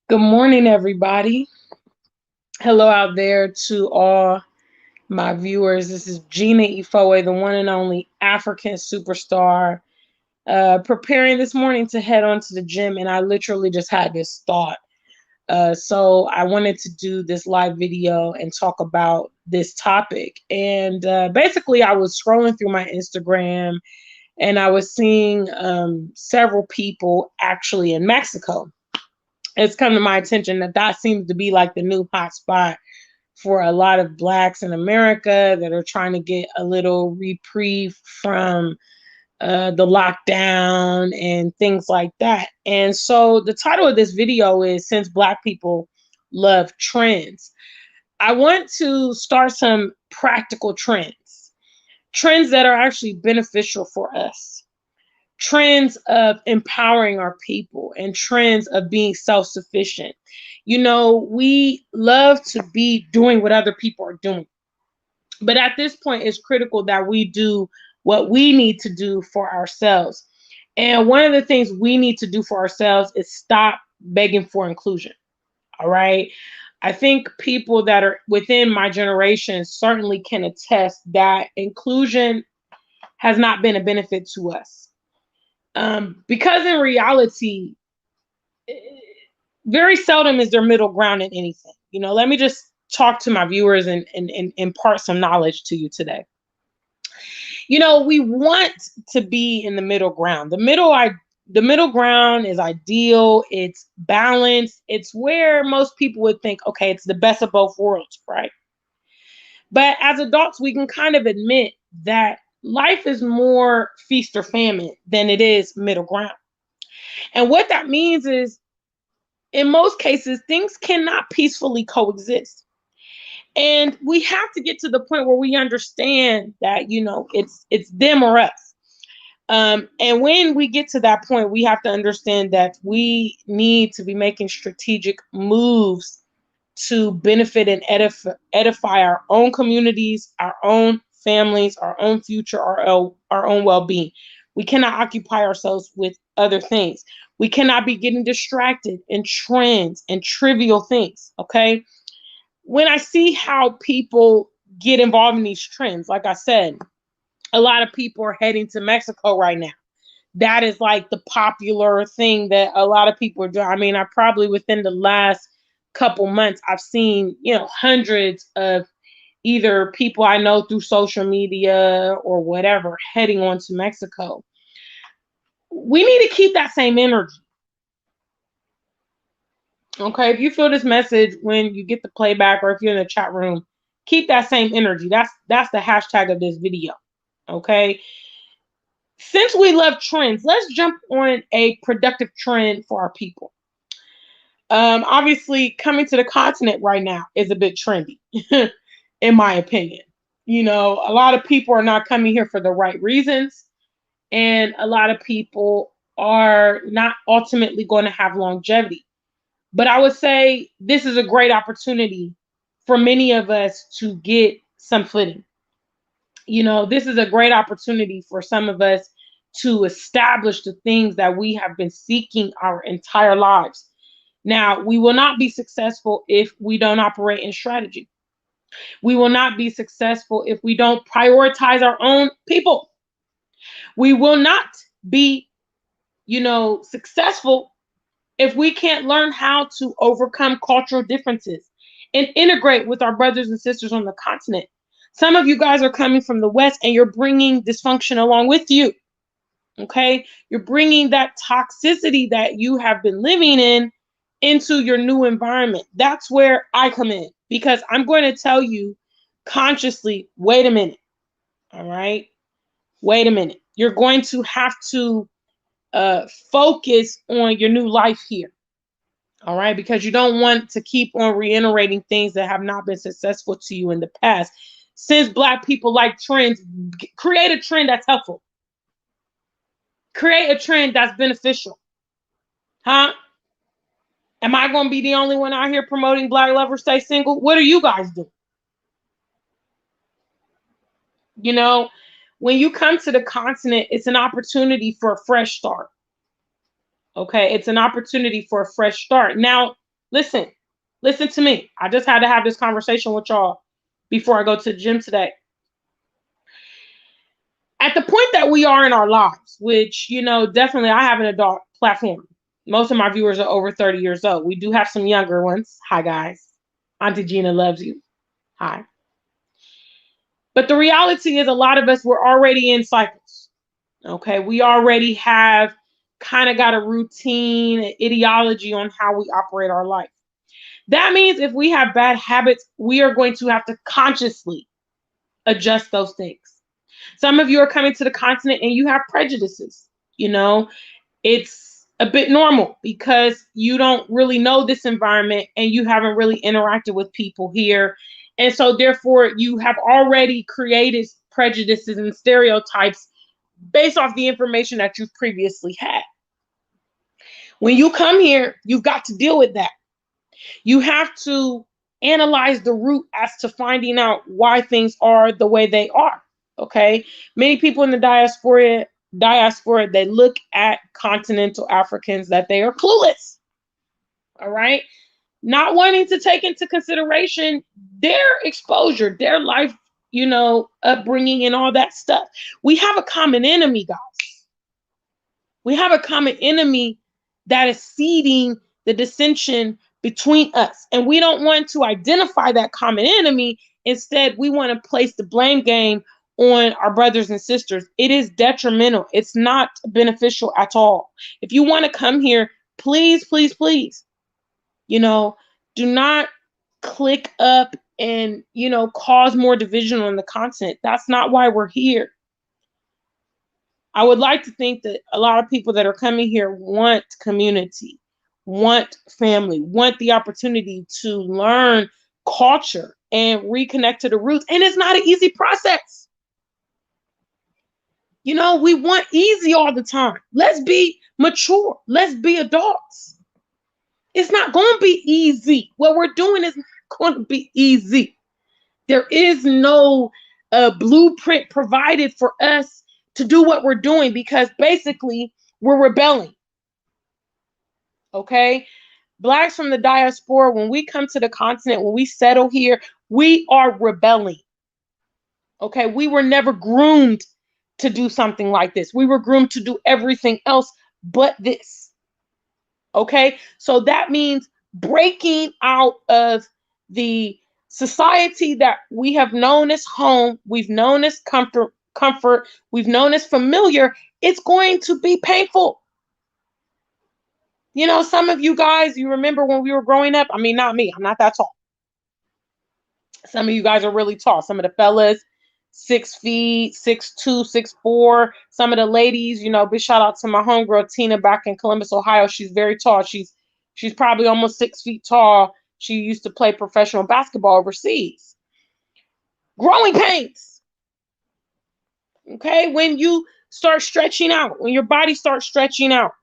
Good morning, everybody. Hello out there to all my viewers. This is Gina Ifoe, the one and only African superstar, preparing this morning to head on to the gym. And I literally just had this thought. So I wanted to do this live video and talk about this topic. And basically, I was scrolling through my Instagram and I was seeing several people actually in Mexico. It's come to my attention that that seems to be like the new hot spot for a lot of blacks in America that are trying to get a little reprieve from the lockdown and things like that. And so the title of this video is Since Black People Love Trends. I want to start some practical trends, trends that are actually beneficial for us, trends of empowering our people and trends of being self-sufficient. You know, we love to be doing what other people are doing. But at this point, it's critical that we do what we need to do for ourselves. And one of the things we need to do for ourselves is stop begging for inclusion. All right. I think people that are within my generation certainly can attest that inclusion has not been a benefit to us. Because in reality, very seldom is there middle ground in anything. You know, let me just talk to my viewers and impart some knowledge to you today. You know, we want to be in the middle ground. The middle ground is ideal, it's balanced, it's where most people would think, okay, it's the best of both worlds, right? But as adults, we can kind of admit that life is more feast or famine than it is middle ground. And what that means is in most cases, things cannot peacefully coexist. And we have to get to the point where we understand that, you know, it's them or us. And when we get to that point, we have to understand that we need to be making strategic moves to benefit and edify our own communities, our own families, our own future, our own well-being. We cannot occupy ourselves with other things. We cannot be getting distracted in trends and trivial things. Okay. When I see how people get involved in these trends, like I said, a lot of people are heading to Mexico right now. That is like the popular thing that a lot of people are doing. I mean, I probably within the last couple months, I've seen, you know, hundreds of either people I know through social media or whatever heading on to Mexico. We need to keep that same energy. Okay. If you feel this message when you get the playback or if you're in the chat room, keep that same energy. That's the hashtag of this video. Okay. Since we love trends, let's jump on a productive trend for our people. Obviously, coming to the continent right now is a bit trendy, in my opinion. You know, a lot of people are not coming here for the right reasons, and a lot of people are not ultimately going to have longevity. But I would say this is a great opportunity for many of us to get some footing. You know, this is a great opportunity for some of us to establish the things that we have been seeking our entire lives. Now, we will not be successful if we don't operate in strategy. We will not be successful if we don't prioritize our own people. We will not be, you know, successful if we can't learn how to overcome cultural differences and integrate with our brothers and sisters on the continent. Some of you guys are coming from the West and you're bringing dysfunction along with you. Okay. You're bringing that toxicity that you have been living in into your new environment. That's where I come in because I'm going to tell you consciously, wait a minute. All right. Wait a minute. You're going to have to focus on your new life here. All right. Because you don't want to keep on reiterating things that have not been successful to you in the past. Since Black people like trends, create a trend that's helpful. Create a trend that's beneficial. Huh? Am I going to be the only one out here promoting Black lovers stay single? What are you guys doing? You know, when you come to the continent, it's an opportunity for a fresh start. Okay, it's an opportunity for a fresh start. Now, Listen, listen to me. I just had to have this conversation with y'all before I go to the gym today. At the point that we are in our lives, which, definitely I have an adult platform. Most of my viewers are over 30 years old. We do have some younger ones. Hi, guys. Auntie Gina loves you. Hi. But the reality is, a lot of us were already in cycles. Okay. We already have kind of got a routine, an ideology on how we operate our life. That means if we have bad habits, we are going to have to consciously adjust those things. Some of you are coming to the continent and you have prejudices. It's a bit normal because you don't really know this environment and you haven't really interacted with people here. And so therefore you have already created prejudices and stereotypes based off the information that you've previously had. When you come here, you've got to deal with that. You have to analyze the root as to finding out why things are the way they are. Okay. Many people in the diaspora, they look at continental Africans that they are clueless. All right. Not wanting to take into consideration their exposure, their life, upbringing and all that stuff. We have a common enemy, guys. We have a common enemy that is seeding the dissension between us. And we don't want to identify that common enemy. Instead, we want to place the blame game on our brothers and sisters. It is detrimental. It's not beneficial at all. If you want to come here, please, please, please, do not click up and, cause more division on the continent. That's not why we're here. I would like to think that a lot of people that are coming here want community, want family, want the opportunity to learn culture and reconnect to the roots. And it's not an easy process. We want easy all the time. Let's be mature. Let's be adults. It's not going to be easy. What we're doing is not going to be easy. There is no blueprint provided for us to do what we're doing because basically we're rebelling. Okay? Blacks from the diaspora, when we come to the continent, when we settle here, we are rebelling. Okay? We were never groomed to do something like this. We were groomed to do everything else but this. Okay? So that means breaking out of the society that we have known as home, we've known as comfort, we've known as familiar. It's going to be painful. Some of you guys, you remember when we were growing up? I mean, not me. I'm not that tall. Some of you guys are really tall. Some of the fellas, 6 feet, 6'2", 6'4". Some of the ladies, big shout out to my homegirl Tina back in Columbus, Ohio. She's very tall. She's probably almost 6 feet tall. She used to play professional basketball overseas. Growing pains. Okay, when you start stretching out, when your body starts stretching out,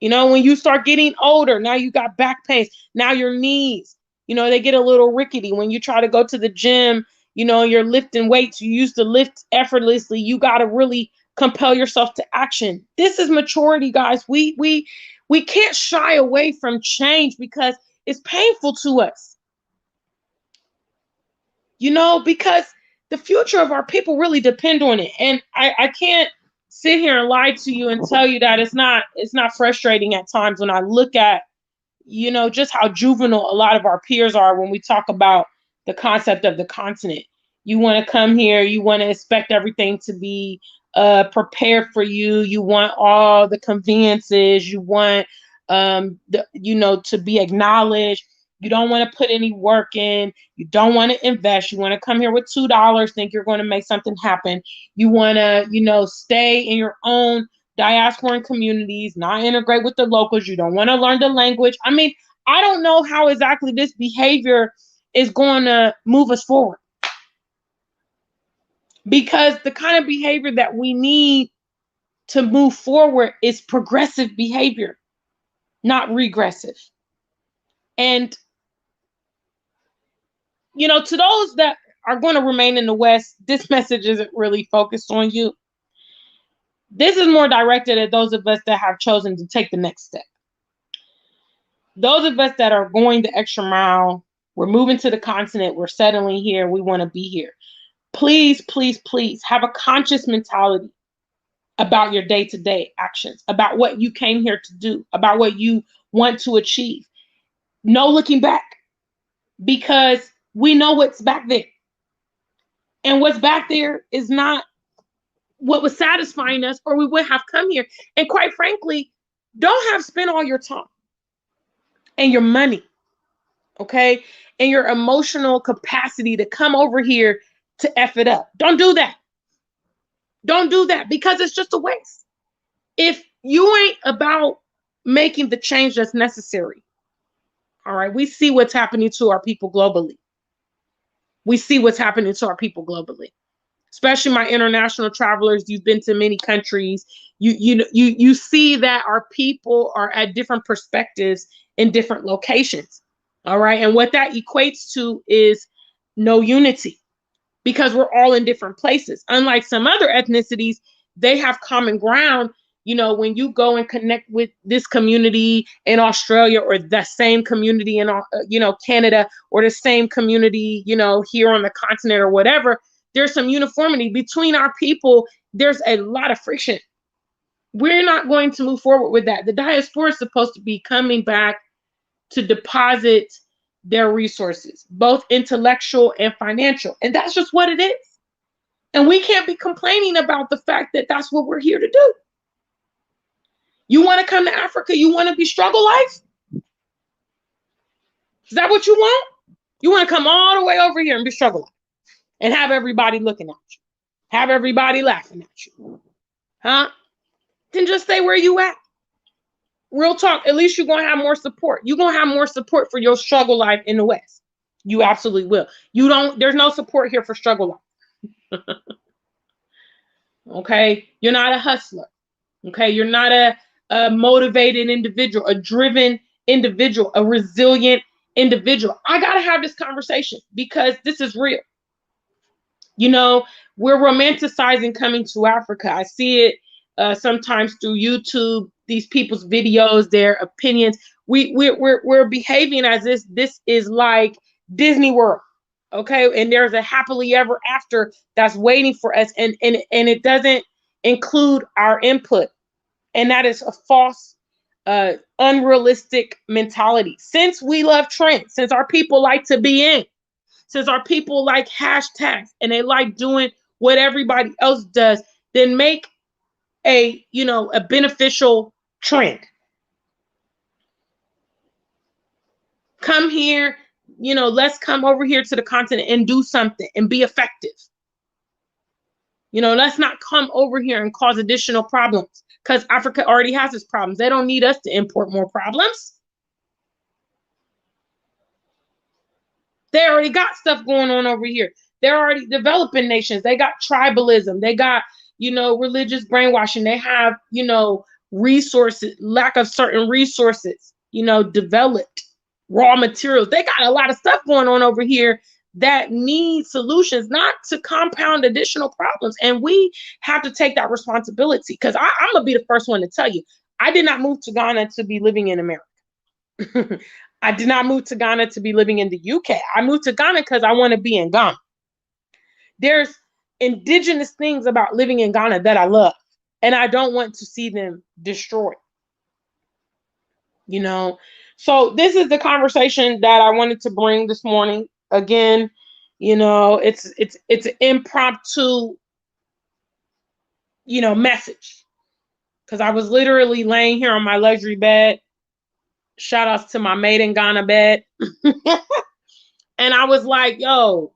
when you start getting older, now you got back pains. Now your knees, they get a little rickety. When you try to go to the gym, you're lifting weights. You used to lift effortlessly. You got to really compel yourself to action. This is maturity, guys. We can't shy away from change because it's painful to us. Because the future of our people really depend on it. And I can't sit here and lie to you and tell you that it's not frustrating at times when I look at, just how juvenile a lot of our peers are when we talk about the concept of the continent. You want to come here, you want to expect everything to be prepared for you. You want all the conveniences, you want to be acknowledged. You don't want to put any work in. You don't want to invest. You want to come here with $2, think you're going to make something happen. You want to, stay in your own diasporan communities, not integrate with the locals. You don't want to learn the language. I mean, I don't know how exactly this behavior is going to move us forward. Because the kind of behavior that we need to move forward is progressive behavior, not regressive. And to those that are going to remain in the West, this message isn't really focused on you. This is more directed at those of us that have chosen to take the next step. those of us that are going the extra mile, we're moving to the continent, we're settling here, we want to be here. Please, please, please have a conscious mentality about your day-to-day actions, about what you came here to do, about what you want to achieve. No looking back, because we know what's back there. And what's back there is not what was satisfying us, or we would have come here. And quite frankly, don't have spent all your time and your money, okay, and your emotional capacity to come over here to F it up. Don't do that. Don't do that, because it's just a waste. If you ain't about making the change that's necessary, all right, we see what's happening to our people globally. We see what's happening to our people globally, especially my international travelers. You've been to many countries. You see that our people are at different perspectives in different locations. All right. And what that equates to is no unity, because we're all in different places. Unlike some other ethnicities, they have common ground. You know, when you go and connect with this community in Australia, or the same community in, Canada, or the same community, here on the continent or whatever, there's some uniformity between our people. There's a lot of friction. We're not going to move forward with that. The diaspora is supposed to be coming back to deposit their resources, both intellectual and financial. And that's just what it is. And we can't be complaining about the fact that that's what we're here to do. You want to come to Africa? You want to be struggle life? Is that what you want? You want to come all the way over here and be struggle life and have everybody looking at you, have everybody laughing at you, huh? Then just stay where you at. Real talk, at least you're going to have more support. You're going to have more support for your struggle life in the West. You absolutely will. There's no support here for struggle life. Okay? You're not a hustler. Okay? You're not a motivated individual, a driven individual, a resilient individual. I got to have this conversation, because this is real. We're romanticizing coming to Africa. I see it sometimes through YouTube, these people's videos, their opinions. We're behaving as if this is like Disney World, okay? And there's a happily ever after that's waiting for us, and it doesn't include our input, and that is a false, unrealistic mentality. Since we love trends, since our people like to be in, since our people like hashtags and they like doing what everybody else does, then make a beneficial trend. Come here, let's come over here to the continent and do something and be effective. Let's not come over here and cause additional problems, because Africa already has its problems. They don't need us to import more problems. They already got stuff going on over here. They're already developing nations. They got tribalism. They got, religious brainwashing. They have, resources, lack of certain resources, developed raw materials. They got a lot of stuff going on over here that need solutions, not to compound additional problems. And we have to take that responsibility, because I'm going to be the first one to tell you, I did not move to Ghana to be living in America. I did not move to Ghana to be living in the UK. I moved to Ghana because I want to be in Ghana. There's indigenous things about living in Ghana that I love, and I don't want to see them destroyed. So this is the conversation that I wanted to bring this morning. Again, it's an impromptu, message, because I was literally laying here on my luxury bed. Shout outs to my Made in Ghana bed. And I was like, yo,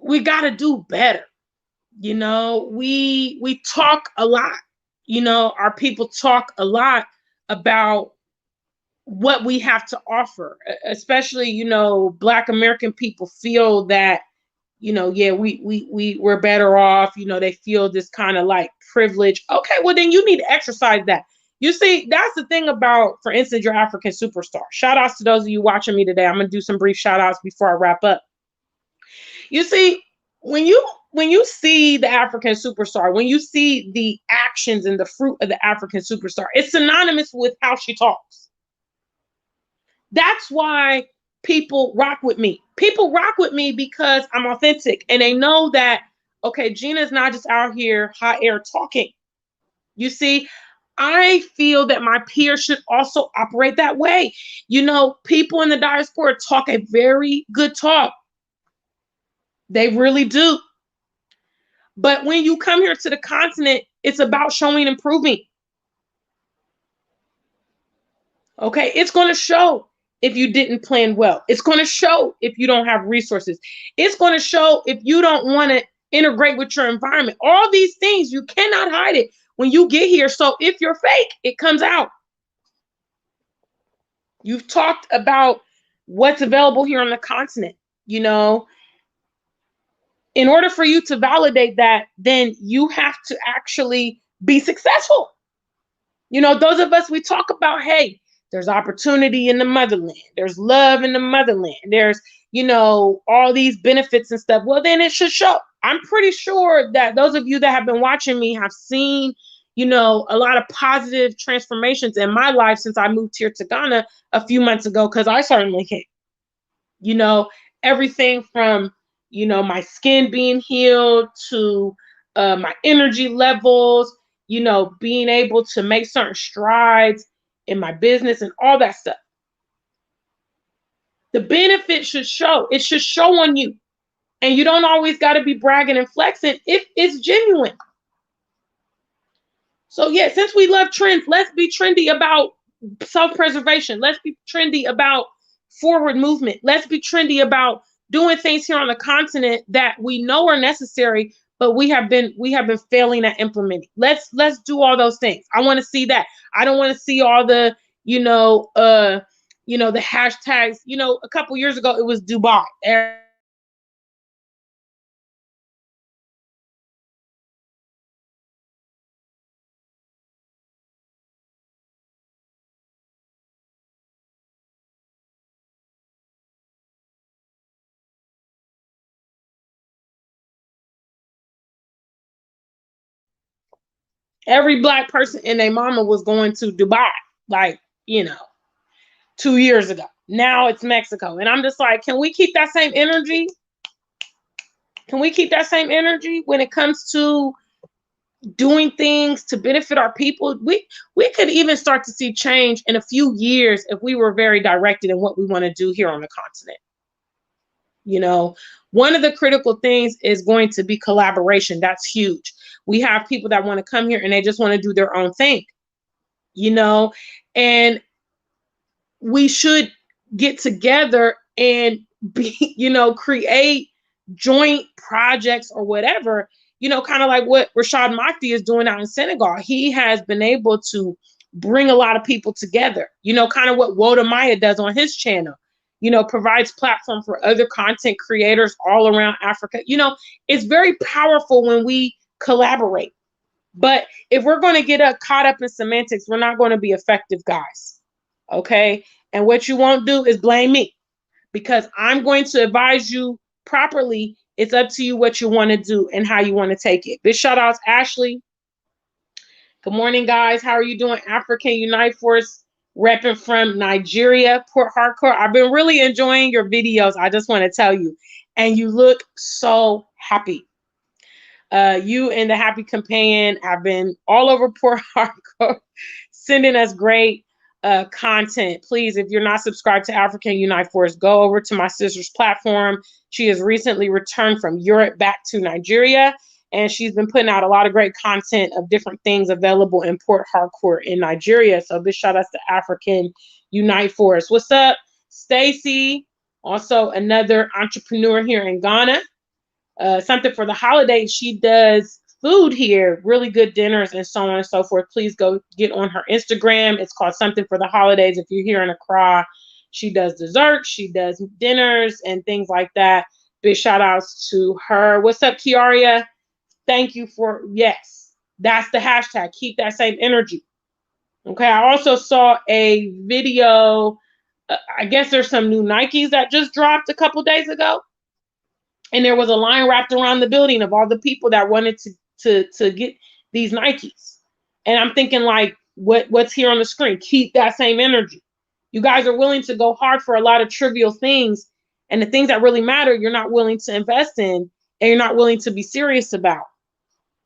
we got to do better. We talk a lot. Our people talk a lot about what we have to offer, especially, Black American people feel that, we're better off. They feel this kind of like privilege. Okay, well, then you need to exercise that. You see, that's the thing about, for instance, your African superstar. Shout outs to those of you watching me today. I'm going to do some brief shout outs before I wrap up. You see, when you see the African superstar, when you see the actions and the fruit of the African superstar. It's synonymous with how she talks. That's why people rock with me. People rock with me because I'm authentic and they know that, okay, Gina's not just out here hot air talking. You see, I feel that my peers should also operate that way. You know, people in the diaspora talk a very good talk. They really do. But when you come here to the continent, it's about showing improving. Okay, it's going to show if you didn't plan well. It's going to show if you don't have resources. It's going to show if you don't want to integrate with your environment. All these things, you cannot hide it when you get here. So if you're fake, it comes out. You've talked about what's available here on the continent. You know, in order for you to validate that, then you have to actually be successful. You know, those of us, we talk about, hey, there's opportunity in the motherland. There's love in the motherland. There's, you know, all these benefits and stuff. Well, then it should show. I'm pretty sure that those of you that have been watching me have seen, you know, a lot of positive transformations in my life since I moved here to Ghana a few months ago, because I certainly can. You know, everything from, you know, my skin being healed to my energy levels, you know, being able to make certain strides in my business and all that stuff. The benefit should show. It should show on you. And you don't always got to be bragging and flexing if it's genuine. So yeah, since we love trends, let's be trendy about self-preservation. Let's be trendy about forward movement. Let's be trendy about doing things here on the continent that we know are necessary, but we have been failing at implementing. Let's do all those things. I want to see that. I don't want to see all the, you know, the hashtags. You know, a couple years ago it was Dubai. Every black person and their mama was going to Dubai, like, you know, 2 years ago. Now it's Mexico. And I'm just like, can we keep that same energy? Can we keep that same energy when it comes to doing things to benefit our people? We could even start to see change in a few years if we were very directed in what we want to do here on the continent. You know, one of the critical things is going to be collaboration. That's huge. We have people that want to come here and they just want to do their own thing, you know, and we should get together and be, you know, create joint projects or whatever, you know, kind of like what Rashad Mahdi is doing out in Senegal. He has been able to bring a lot of people together, you know, kind of what Woda Maya does on his channel, you know, provides platform for other content creators all around Africa. You know, it's very powerful when we collaborate. But if we're going to get caught up in semantics, we're not going to be effective, guys. Okay? And what you won't do is blame me, because I'm going to advise you properly. It's up to you what you want to do and how you want to take it. Big shout outs, Ashley. Good morning, guys. How are you doing? African Unite Force repping from Nigeria, Port Harcourt. I've been really enjoying your videos. I just want to tell you. And you look so happy. You and the Happy Companion have been all over Port Harcourt sending us great content. Please, if you're not subscribed to African Unite Force, go over to my sister's platform. She has recently returned from Europe back to Nigeria, and she's been putting out a lot of great content of different things available in Port Harcourt in Nigeria. So big shout out to African Unite Force. What's up, Stacy? Also another entrepreneur here in Ghana. Something for the holidays. She does food here, really good dinners and so on and so forth. Please go get on her Instagram. It's called Something for the Holidays. If you're here in Accra, she does desserts, she does dinners and things like that. Big shout outs to her. What's up, Kiaria? Thank you for, yes, that's the hashtag. Keep that same energy. Okay, I also saw a video. I guess there's some new Nikes that just dropped a couple days ago. And there was a line wrapped around the building of all the people that wanted to get these Nikes. And I'm thinking like, what's here on the screen? Keep that same energy. You guys are willing to go hard for a lot of trivial things, and the things that really matter, you're not willing to invest in, and you're not willing to be serious about.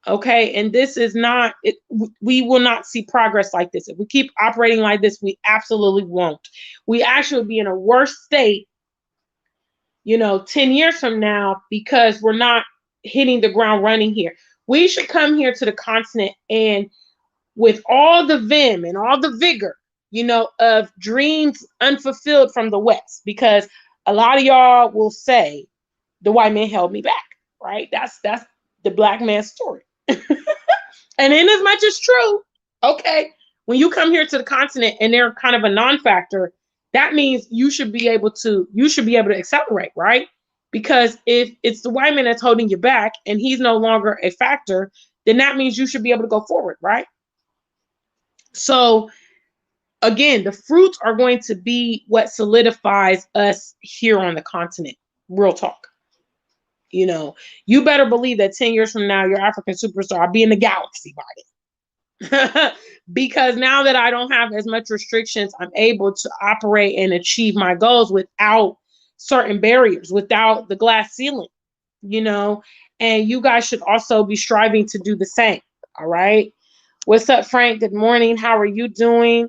Okay, and this is not it. We will not see progress like this if we keep operating like this. We absolutely won't. We actually will be in a worse state, 10 years from now, because we're not hitting the ground running here. We should come here to the continent and with all the vim and all the vigor, of dreams unfulfilled from the West, because a lot of y'all will say the white man held me back, right? That's the black man's story. And in as much as true, okay, when you come here to the continent and they're kind of a non-factor, that means you should be able to accelerate, right? Because if it's the white man that's holding you back and he's no longer a factor, then that means you should be able to go forward, right? So again, the fruits are going to be what solidifies us here on the continent. Real talk. You better believe that 10 years from now, your African superstar, I'll be in the galaxy by then. Because now that I don't have as much restrictions, I'm able to operate and achieve my goals without certain barriers, without the glass ceiling, and you guys should also be striving to do the same. All right. What's up, Frank? Good morning. How are you doing?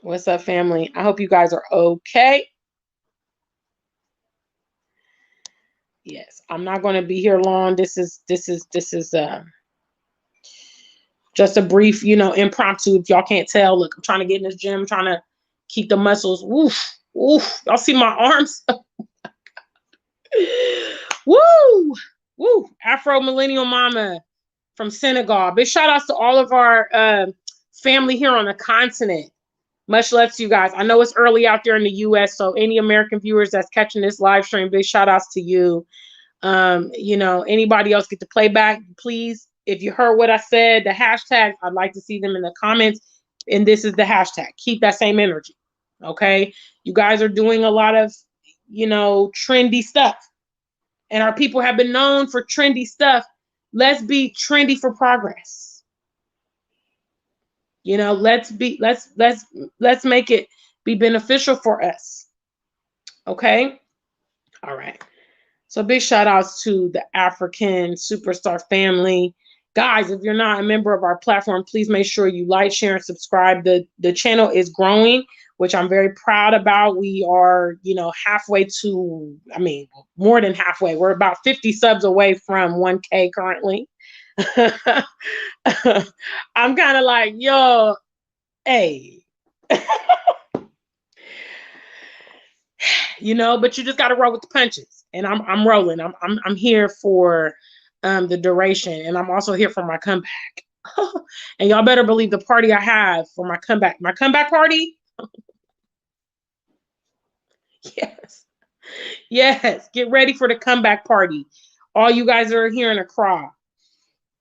What's up, family? I hope you guys are okay. Yes, I'm not going to be here long. This is just a brief, impromptu. If y'all can't tell, look, I'm trying to get in this gym, I'm trying to keep the muscles. Woof, woof. Y'all see my arms? Woo, woo. Afro Millennial Mama from Senegal. Big shout outs to all of our family here on the continent. Much love to you guys. I know it's early out there in the US, so any American viewers that's catching this live stream, big shout outs to you. Anybody else get the playback, please. If you heard what I said, the hashtags, I'd like to see them in the comments. And this is the hashtag. Keep that same energy. Okay. You guys are doing a lot of, trendy stuff. And our people have been known for trendy stuff. Let's be trendy for progress. Let's make it be beneficial for us. Okay. All right. So big shout outs to the African Superstar family. Guys, if you're not a member of our platform, please make sure you like, share, and subscribe. The channel is growing, which I'm very proud about. We are, halfway to, more than halfway. We're about 50 subs away from 1K currently. I'm kind of like, yo, hey. But you just got to roll with the punches, and I'm rolling. I'm here for the duration, and I'm also here for my comeback. And y'all better believe the party I have for my comeback party. Yes, get ready for the comeback party. All you guys are here in Accra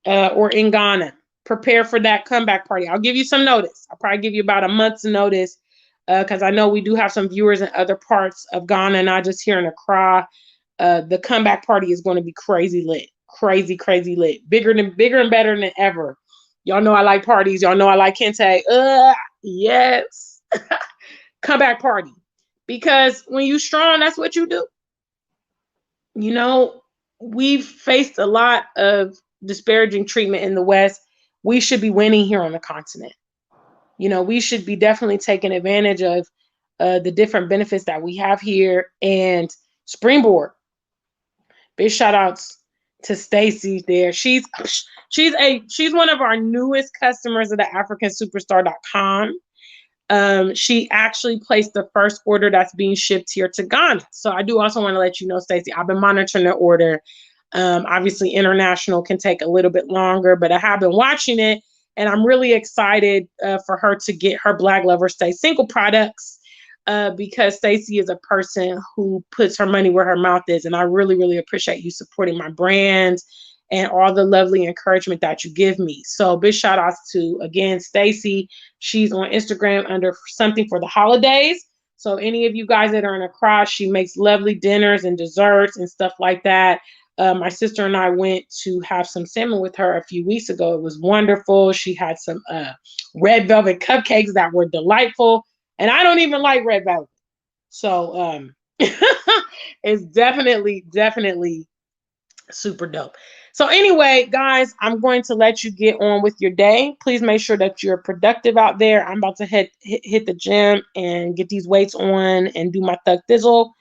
or in Ghana, prepare for that comeback party. I'll give you some notice. I'll probably give you about a month's notice, because I know we do have some viewers in other parts of Ghana, not just here in Accra. The comeback party is going to be crazy lit. Crazy, crazy lit. Bigger and better than ever. Y'all know I like parties. Y'all know I like Kente. Yes. Comeback party. Because when you strong, that's what you do. We've faced a lot of disparaging treatment in the West. We should be winning here on the continent. We should be definitely taking advantage of the different benefits that we have here and springboard. Big shout outs to Stacy there. She's one of our newest customers of the AfricanSuperstar.com. She actually placed the first order that's being shipped here to Ghana. So I do also want to let you know, Stacy, I've been monitoring the order. Obviously, international can take a little bit longer, but I have been watching it. And I'm really excited for her to get her Black Lover Stay Single products, because Stacey is a person who puts her money where her mouth is. And I really, really appreciate you supporting my brand and all the lovely encouragement that you give me. So big shout outs to, again, Stacey. She's on Instagram under Something for the Holidays. So any of you guys that are in Accra, she makes lovely dinners and desserts and stuff like that. My sister and I went to have some salmon with her a few weeks ago. It was wonderful. She had some red velvet cupcakes that were delightful. And I don't even like red velvet. So it's definitely super dope. So anyway, guys, I'm going to let you get on with your day. Please make sure that you're productive out there. I'm about to hit the gym and get these weights on and do my thug thizzle.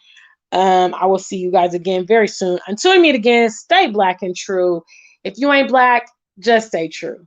I will see you guys again very soon. Until we meet again, stay black and true. If you ain't black, just stay true.